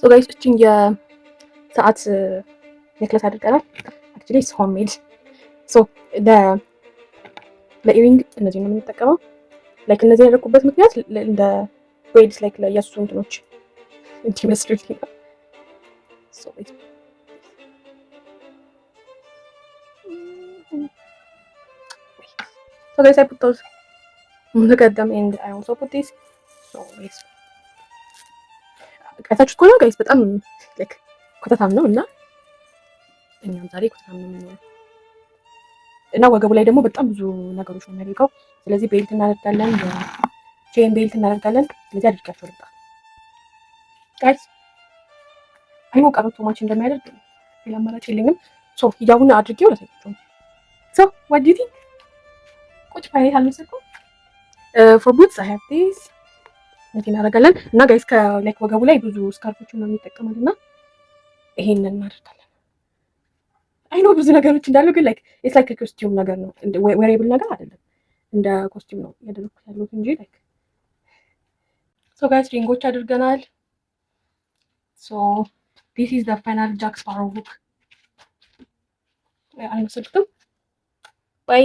ሶ ጋይስ እቺን የሰዓት ኔክለስ አድርገናል። አክቹሊ ኢትስ ሆም ሜድ ሶ ለኢሪንግ እነዚህ ነው የምንጠቀመው። ላይክ እነዚህ ያደረኩበት ምክንያት እንደ ብሬድስ ላይክ ለየሱ እንትኖች እንዲመስሉት ነው። ሶ guys, I put those look at them and I also put this. So guys, አይታችሁት ከሆነ ጋይስ በጣም ላይክ ኮተታም ነው እና እኛም ዛሬ ኮተታም ነው የምንሆነው እና ወገቡ ላይ ደግሞ በጣም ብዙ ነገሮች ነው የሚያደርገው። ስለዚህ ቤልት እናደርጋለን፣ ቼን ቤልት እናደርጋለን። ስለዚህ አድርጋችሁ ልጣ ጋይስ አይኖ ቀረቶ ማች እንደሚያደርግ ሌላ አማራጭ የለኝም። ሶ ሂጃቡን አድርጌው ላሳያችሁ። ሶ what do you think? ቁጭ ባይ አልመሰልኩም። for boots I have this እንትን እናደርጋለን እና ጋይስ ከላይክ ወገቡ ላይ ብዙ ስካርፎችን ነው የሚጠቀመው እና ይሄንን እናደርጋለን። አይ ኖ ብዙ ነገሮች እንዳሉ ግን ላይክ ኢትስ ላይክ ኮስቲዩም ነገር ነው፣ ዌሬብል ነገር አይደለም። እንደ ኮስቲዩም ነው ያደረኩት ያለሁት እንጂ ላይክ ሶ ጋይስ ሪንጎች አድርገናል። ሶ this is the final Jack Sparrow look። አልመሰልኩትም። ባይ